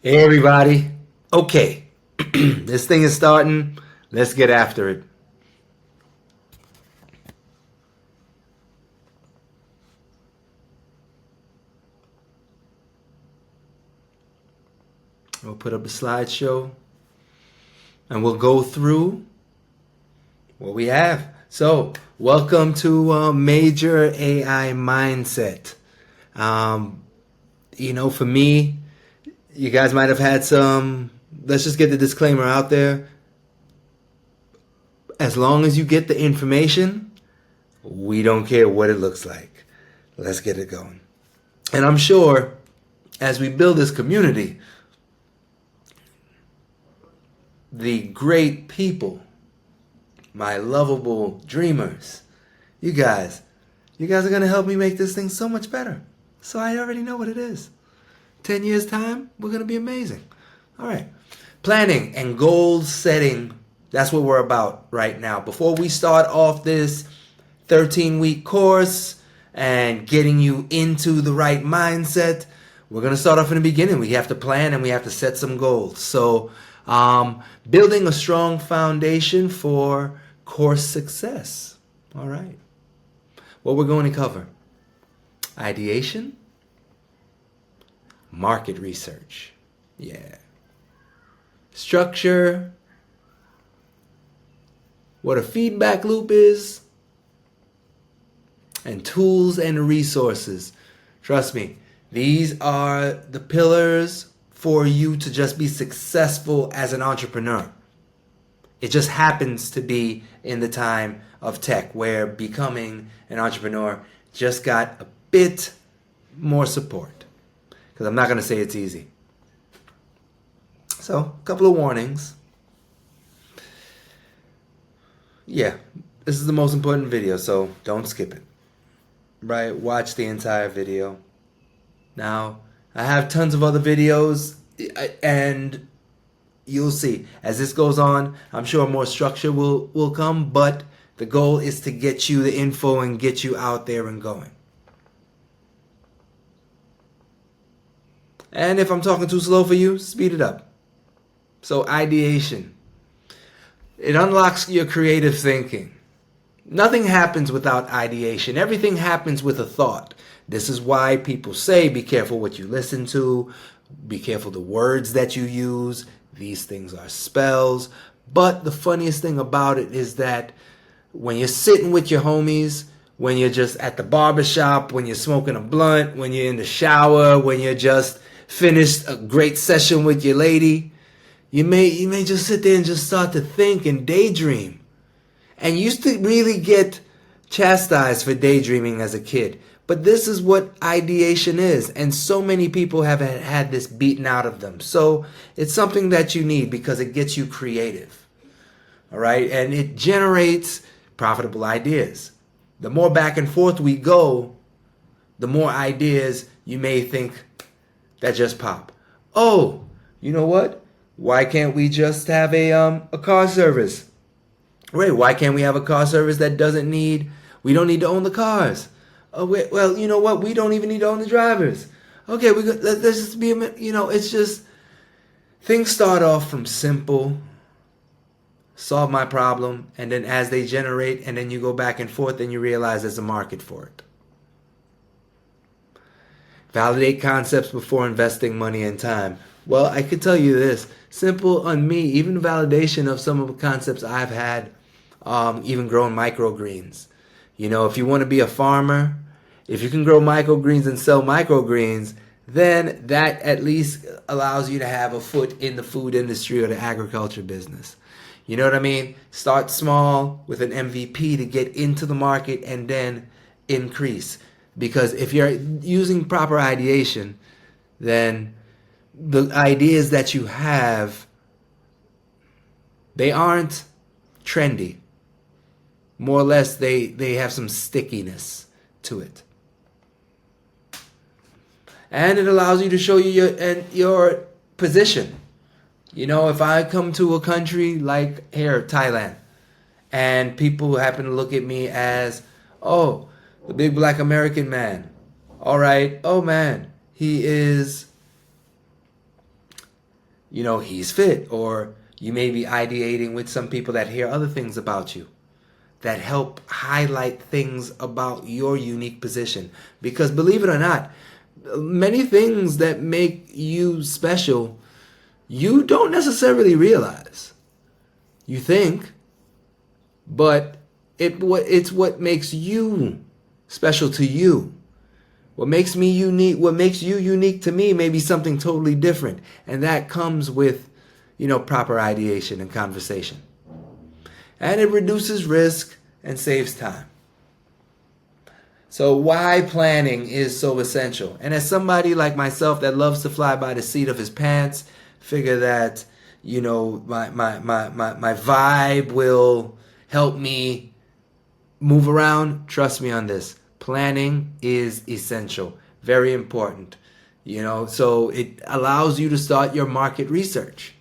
Hey everybody. Okay, this thing is starting. Let's get after it. We'll put up a slideshow and we'll go through what we have. So, welcome to Major AI Mindset. Um, for me, you guys might have had some. Let's just get the disclaimer out there. As long as you get the information, we don't care what it looks like. Let's get it going. And I'm sure as we build this community, the great people, my lovable dreamers, you guys are going to help me make this thing so much better. So I already know what it is. 10 years time, we're going to be amazing. All right. Planning and goal setting, that's what we're about right now. Before we start off this 13-week course and getting you into the right mindset, we're going to start off in the beginning. We have to plan and we have to set some goals. So, building a strong foundation for course success. All right. What we're going to cover: ideation, market research, structure, what a feedback loop is, and tools and resources. Trust me, these are the pillars for you to just be successful as an entrepreneur. It just happens to be in the time of tech where becoming an entrepreneur just got a bit more support. Because I'm not going to say it's easy. So, a couple of warnings. Yeah, this is the most important video, so don't skip it. Right? Watch the entire video. Now, I have tons of other videos, and you'll see as this goes on, I'm sure more structure will come, but the goal is to get you the info and get you out there and going. And if I'm talking too slow for you, speed it up. So, ideation. It unlocks your creative thinking. Nothing happens without ideation. Everything happens with a thought. This is why people say be careful what you listen to, be careful the words that you use. These things are spells. But the funniest thing about it is that when you're sitting with your homies, when you're just at the barbershop, when you're smoking a blunt, when you're in the shower, when you're just finished a great session with your lady, you may just sit there and just start to think and daydream. And you used to really get chastised for daydreaming as a kid. But this is what ideation is. And so many people have had this beaten out of them. So it's something that you need because it gets you creative. All right? And it generates profitable ideas. The more back and forth we go, the more ideas you may think that just pop. Oh, you know what? Why can't we just have a car service? Wait, why can't we have a car service that we don't need to own the cars? Oh, wait, well, you know what? We don't even need to own the drivers. Okay, let's just be, it's just, things start off from simple, solve my problem, and then as they generate, and then you go back and forth, and you realize there's a market for it. Validate concepts before investing money and time. Well, I could tell you this, simple on me, even validation of some of the concepts I've had, even growing microgreens. If you want to be a farmer, if you can grow microgreens and sell microgreens, then that at least allows you to have a foot in the food industry or the agriculture business. You know what I mean? Start small with an MVP to get into the market and then increase. Because if you're using proper ideation, then the ideas that you have, they aren't trendy. More or less, they have some stickiness to it. And it allows you to show you your position. If I come to a country like here, Thailand, and people happen to look at me as, oh, the big black American man. All right, oh man, he is he's fit. Or you may be ideating with some people that hear other things about you that help highlight things about your unique position. Because believe it or not, many things that make you special, you don't necessarily realize. You think, but it's what makes you special to you. What makes me unique, what makes you unique to me may be something totally different. And that comes with, proper ideation and conversation. And it reduces risk and saves time. So why planning is so essential. And as somebody like myself that loves to fly by the seat of his pants, figure that, my vibe will help me move around, trust me on this. Planning is essential. Very important. So it allows you to start your market research.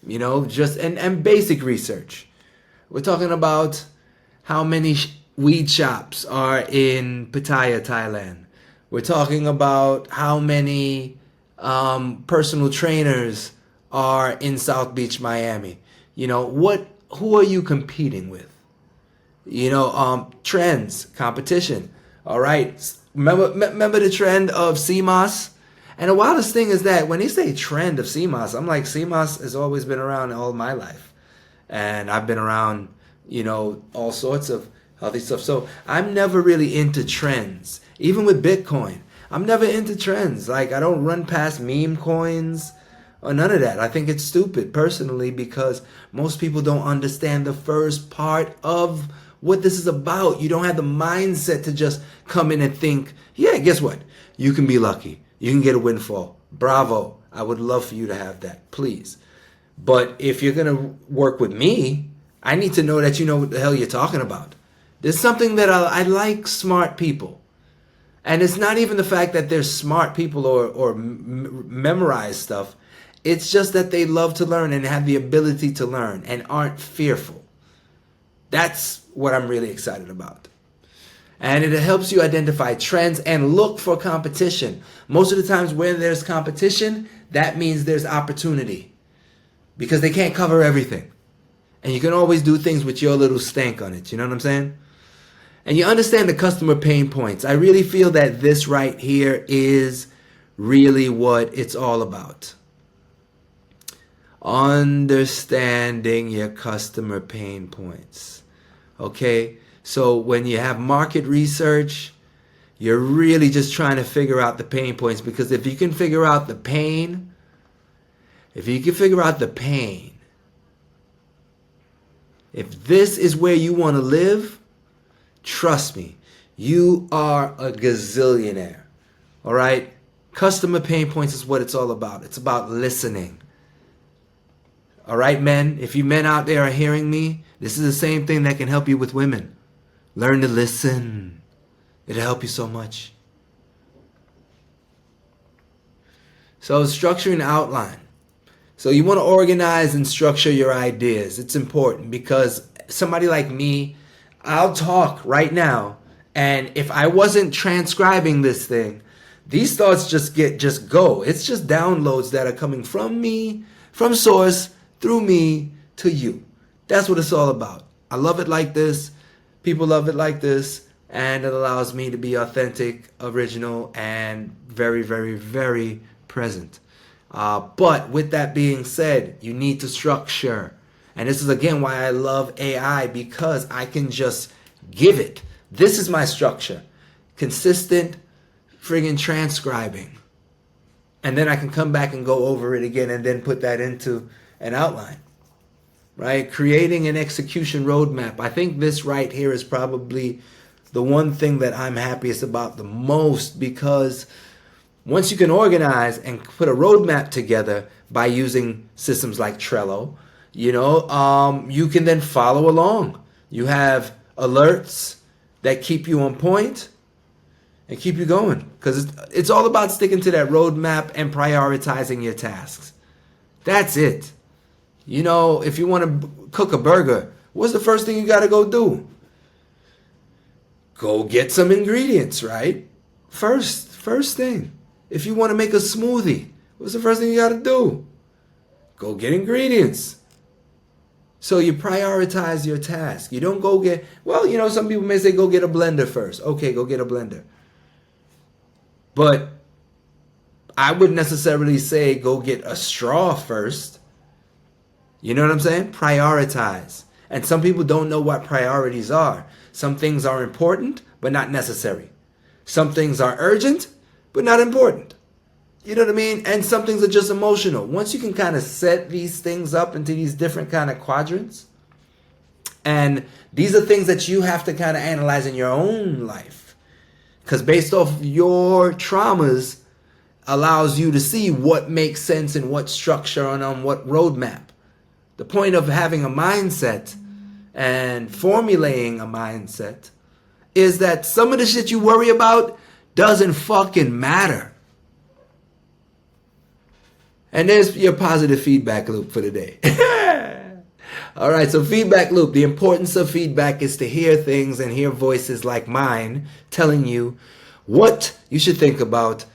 And basic research. We're talking about how many weed shops are in Pattaya, Thailand. We're talking about how many personal trainers are in South Beach, Miami. Who are you competing with? Trends, competition. All right. Remember the trend of CMOS? And the wildest thing is that when they say trend of CMOS, I'm like, CMOS has always been around all my life. And I've been around, all sorts of healthy stuff. So I'm never really into trends. Even with Bitcoin, I'm never into trends. Like, I don't run past meme coins or none of that. I think it's stupid personally because most people don't understand the first part of what this is about. You don't have the mindset to just come in and think, yeah, guess what? You can be lucky. You can get a windfall. Bravo. I would love for you to have that, please. But if you're going to work with me, I need to know that you know what the hell you're talking about. There's something that I like smart people. And it's not even the fact that they're smart people or memorize stuff. It's just that they love to learn and have the ability to learn and aren't fearful. That's what I'm really excited about. And it helps you identify trends and look for competition. Most of the times when there's competition, that means there's opportunity. Because they can't cover everything. And you can always do things with your little stank on it. You know what I'm saying? And you understand the customer pain points. I really feel that this right here is really what it's all about. Understanding your customer pain points. Okay? So when you have market research, you're really just trying to figure out the pain points. Because if you can figure out the pain, if this is where you want to live, trust me, you are a gazillionaire. All right? Customer pain points is what it's all about. It's about listening. All right, men? If you men out there are hearing me, this is the same thing that can help you with women. Learn to listen. It'll help you so much. So structure and outline. So you want to organize and structure your ideas. It's important because somebody like me, I'll talk right now. And if I wasn't transcribing this thing, these thoughts just go. It's just downloads that are coming from me, from source, through me to you. That's what it's all about. I love it like this. People love it like this. And it allows me to be authentic, original, and very, very, very present. But with that being said, you need to structure. And this is again why I love AI, because I can just give it. This is my structure. Consistent friggin' transcribing. And then I can come back and go over it again and then put that into an outline. Right? Creating an execution roadmap. I think this right here is probably the one thing that I'm happiest about the most, because once you can organize and put a roadmap together by using systems like Trello, you can then follow along. You have alerts that keep you on point and keep you going, because it's all about sticking to that roadmap and prioritizing your tasks. That's it. If you want to cook a burger, what's the first thing you got to go do? Go get some ingredients, right? First thing. If you want to make a smoothie, What's the first thing you got to do? Go get ingredients. So you prioritize your task. You don't go get, well, some people may say go get a blender first. Okay, go get a blender. But I wouldn't necessarily say go get a straw first. You know what I'm saying? Prioritize. And some people don't know what priorities are. Some things are important, but not necessary. Some things are urgent, but not important. You know what I mean? And some things are just emotional. Once you can kind of set these things up into these different kind of quadrants, and these are things that you have to kind of analyze in your own life. Because based off your traumas allows you to see what makes sense and what structure and on what roadmap. The point of having a mindset and formulating a mindset is that some of the shit you worry about doesn't fucking matter. And there's your positive feedback loop for the day. All right, so feedback loop. The importance of feedback is to hear things and hear voices like mine telling you what you should think about,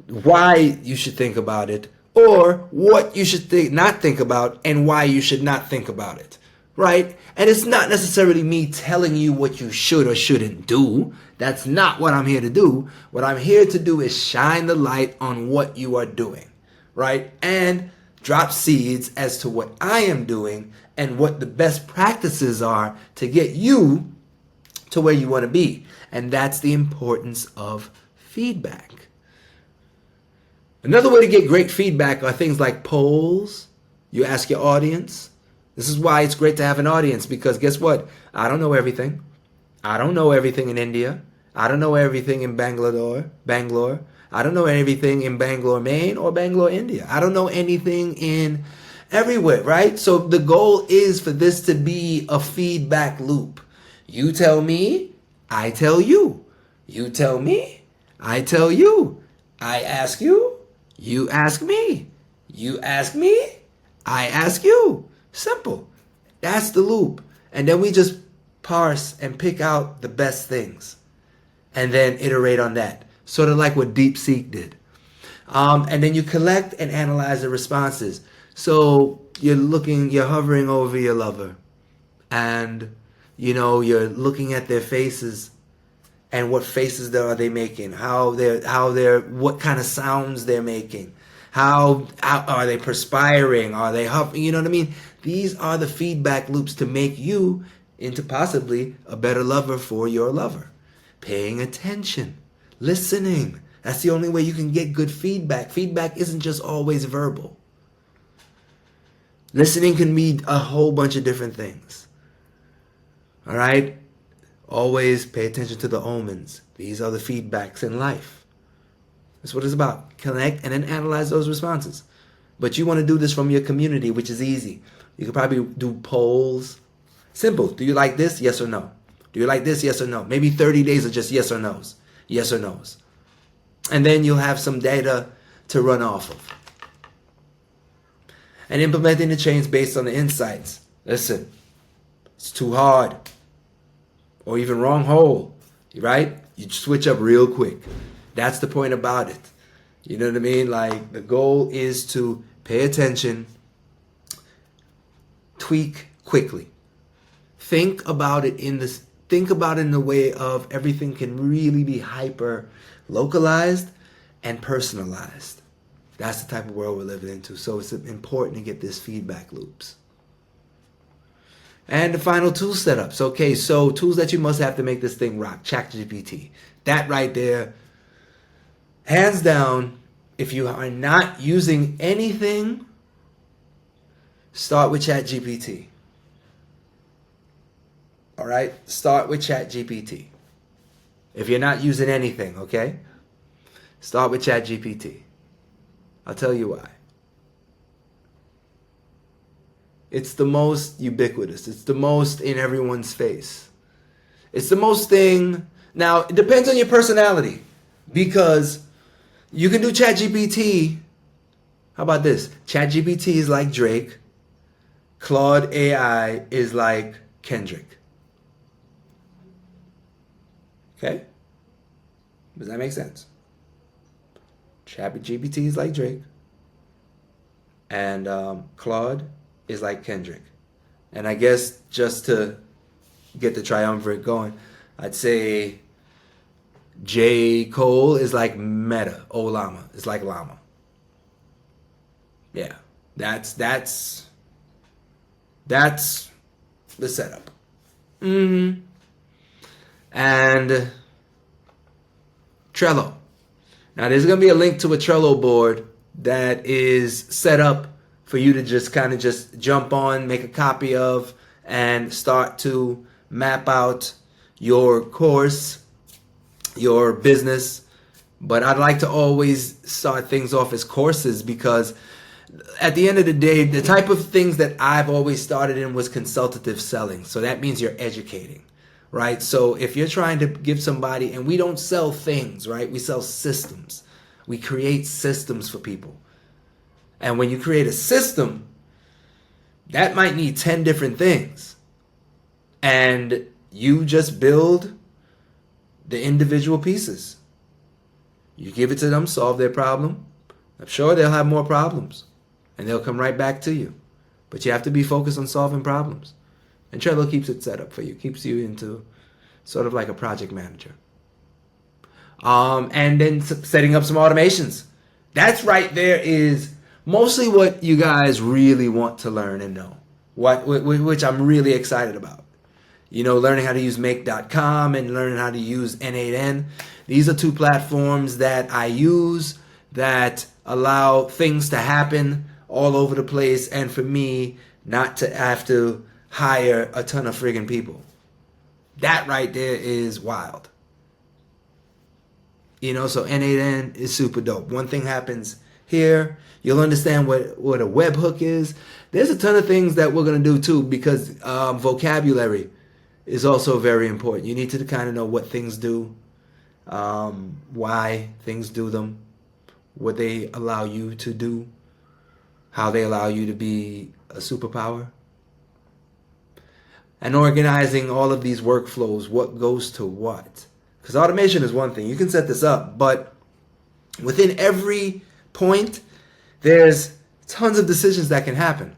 why you should think about it, or what you should not think about and why you should not think about it. Right? And it's not necessarily me telling you what you should or shouldn't do. That's not what I'm here to do. What I'm here to do is shine the light on what you are doing. Right? And drop seeds as to what I am doing and what the best practices are to get you to where you want to be. And that's the importance of feedback. Another way to get great feedback are things like polls. You ask your audience. This is why it's great to have an audience, because guess what? I don't know everything. I don't know everything in India. I don't know everything in Bangalore. I don't know everything in Bangalore, Maine, or Bangalore, India. I don't know anything in everywhere, right? So the goal is for this to be a feedback loop. You tell me, I tell you. You tell me, I tell you. I ask you, you ask me. You ask me, I ask you. Simple. That's the loop. And then we just parse and pick out the best things and then iterate on that. Sort of like what DeepSeek did. And then you collect and analyze the responses. So you're hovering over your lover, and you're looking at their faces and what faces are they making, what kind of sounds they're making, how are they perspiring, are they huffing, you know what I mean? These are the feedback loops to make you into possibly a better lover for your lover. Paying attention. Listening. That's the only way you can get good feedback. Feedback isn't just always verbal. Listening can mean a whole bunch of different things. All right? Always pay attention to the omens. These are the feedbacks in life. That's what it's about. Connect and then analyze those responses. But you want to do this from your community, which is easy. You could probably do polls. Simple. Do you like this? Yes or no? Do you like this? Yes or no? Maybe 30 days of just yes or no's. Yes or no's. And then you'll have some data to run off of. And implementing the change based on the insights. Listen, it's too hard. Or even wrong hole. Right? You switch up real quick. That's the point about it. You know what I mean? Like, the goal is to pay attention, tweak quickly. Think about it in the way of everything can really be hyper localized and personalized. That's the type of world we're living into. So it's important to get this feedback loops. And the final tool setups. Okay, so tools that you must have to make this thing rock. ChatGPT. That right there, hands down, if you are not using anything, start with ChatGPT. All right? Start with ChatGPT. If you're not using anything, okay? Start with ChatGPT. I'll tell you why. It's the most ubiquitous. It's the most in everyone's face. It's the most thing. Now, it depends on your personality, because you can do ChatGPT. How about this? ChatGPT is like Drake. Claude AI is like Kendrick. Okay? Does that make sense? ChatGPT is like Drake. And Claude is like Kendrick. And I guess just to get the triumvirate going, I'd say J. Cole is like Meta. Llama is like Llama. Yeah, that's the setup. And Trello. Now there's gonna be a link to a Trello board that is set up for you to just kind of just jump on, make a copy of, and start to map out your course, your business. But I'd like to always start things off as courses, because at the end of the day, the type of things that I've always started in was consultative selling. So that means you're educating, right? So if you're trying to give somebody, and we don't sell things, right? We sell systems. We create systems for people. And when you create a system, that might need 10 different things. And you just build the individual pieces. You give it to them, solve their problem. I'm sure they'll have more problems, and they'll come right back to you. But you have to be focused on solving problems. And Trello keeps it set up for you, keeps you into sort of like a project manager. And then setting up some automations. That's right there is mostly what you guys really want to learn and know, which I'm really excited about. You know, learning how to use Make.com and learning how to use N8N. These are two platforms that I use that allow things to happen all over the place, and for me not to have to hire a ton of friggin' people. That right there is wild. You know, so N8N is super dope. One thing happens here, you'll understand what a webhook is. There's a ton of things that we're going to do too, because vocabulary is also very important. You need to kind of know what things do, why things do them, what they allow you to do, how they allow you to be a superpower. And organizing all of these workflows, what goes to what. Because automation is one thing. You can set this up, but within every point, there's tons of decisions that can happen.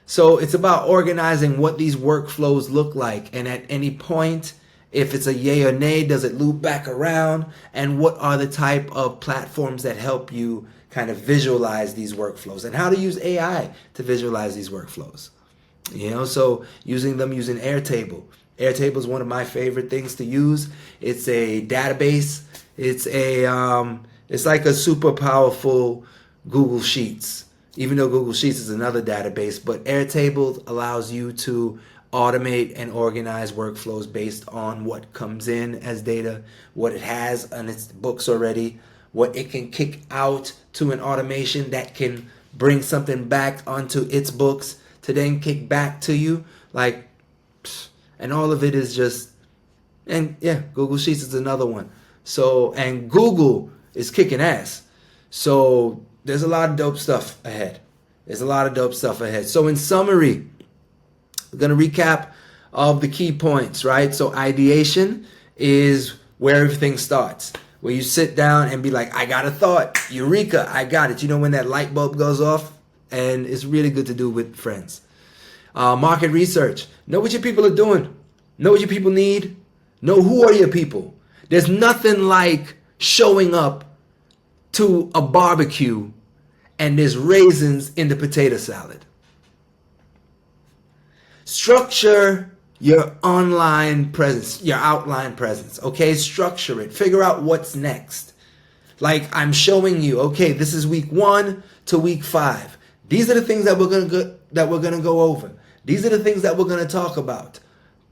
So it's about organizing what these workflows look like. And at any point, if it's a yay or nay, does it loop back around? And what are the type of platforms that help you kind of visualize these workflows? And how to use AI to visualize these workflows. You know, so using Airtable. Airtable is one of my favorite things to use. It's a database. It's like a super powerful Google Sheets, even though Google Sheets is another database. But Airtable allows you to automate and organize workflows based on what comes in as data, what it has on its books already, what it can kick out to an automation that can bring something back onto its books to then kick back to you. And all of it is just, and yeah, Google Sheets is another one. So, and Google is kicking ass. So there's a lot of dope stuff ahead. So in summary, we're going to recap of the key points, right? So ideation is where everything starts, where you sit down and be like, I got a thought, eureka, I got it. You know, when that light bulb goes off, and it's really good to do with friends. Market research. Know what your people are doing. Know what your people need. Know who are your people. There's nothing like showing up to a barbecue and there's raisins in the potato salad. Structure your online presence, your outline presence, okay? Structure it. Figure out what's next. Like I'm showing you, okay, this is week 1 to week 5. These are the things that we're gonna go over. These are the things that we're gonna talk about.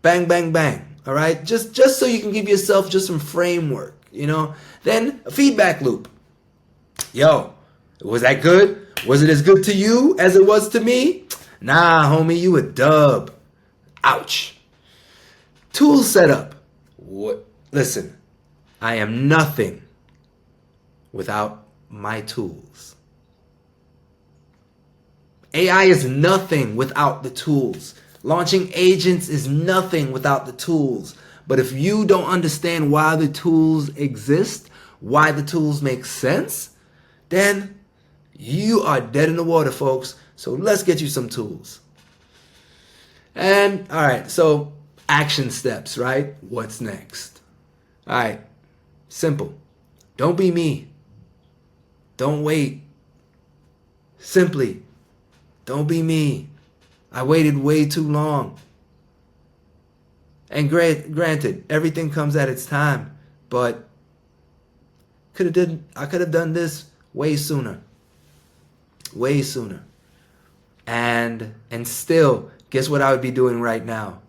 Bang, bang, bang. All right, just so you can give yourself just some framework, you know. Then a feedback loop. Yo, was that good? Was it as good to you as it was to me? Nah, homie, you a dub. Ouch. Tool setup. What? Listen, I am nothing without my tools. AI is nothing without the tools. Launching agents is nothing without the tools. But if you don't understand why the tools exist, why the tools make sense, then You are dead in the water, folks. So let's get you some tools. And all right, so action steps, right? What's next? All right, simple. Don't be me. Don't wait. Simply, don't be me. I waited way too long. And granted, everything comes at its time, but I could have done this way sooner. Way sooner. And still, guess what I would be doing right now?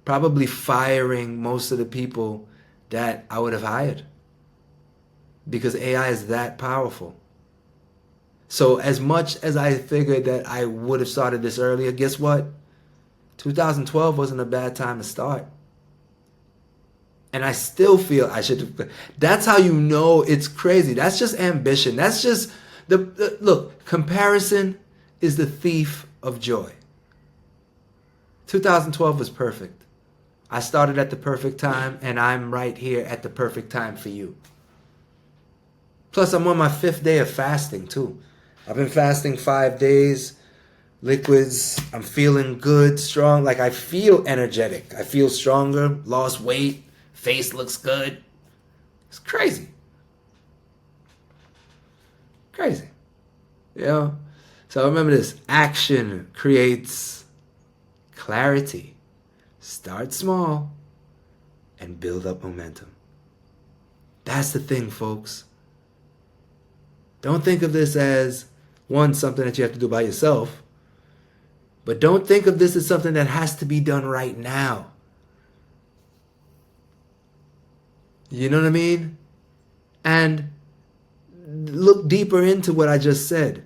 Probably firing most of the people that I would have hired. Because AI is that powerful. So as much as I figured that I would have started this earlier, guess what? 2012 wasn't a bad time to start. And I still feel I should have. That's how you know it's crazy. That's just ambition. That's just look, comparison is the thief of joy. 2012 was perfect. I started at the perfect time, and I'm right here at the perfect time for you. Plus, I'm on my 5th day of fasting, too. I've been fasting 5 days, liquids. I'm feeling good, strong. Like, I feel energetic. I feel stronger, lost weight, face looks good. It's crazy. Crazy. You know? So remember this. Action creates clarity. Start small and build up momentum. That's the thing, folks. Don't think of this as, one, something that you have to do by yourself. But don't think of this as something that has to be done right now. You know what I mean? And look deeper into what I just said.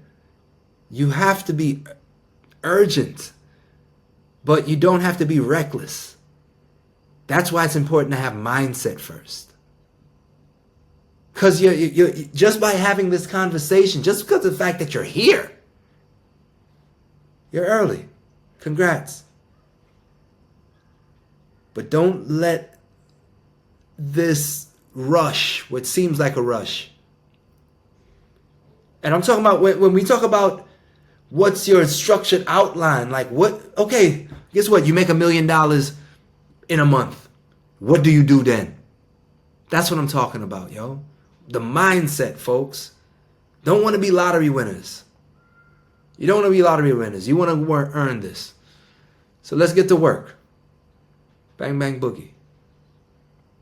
You have to be urgent, but you don't have to be reckless. That's why it's important to have mindset first. Because you're just by having this conversation, just because of the fact that you're here, you're early. Congrats. But don't let this rush, what seems like a rush. And I'm talking about when we talk about what's your structured outline, like okay, guess what? You make $1 million in a month. What do you do then? That's what I'm talking about, yo. The mindset, folks. Don't want to be lottery winners. You don't want to be lottery winners. You want to earn this. So let's get to work. Bang, bang, boogie.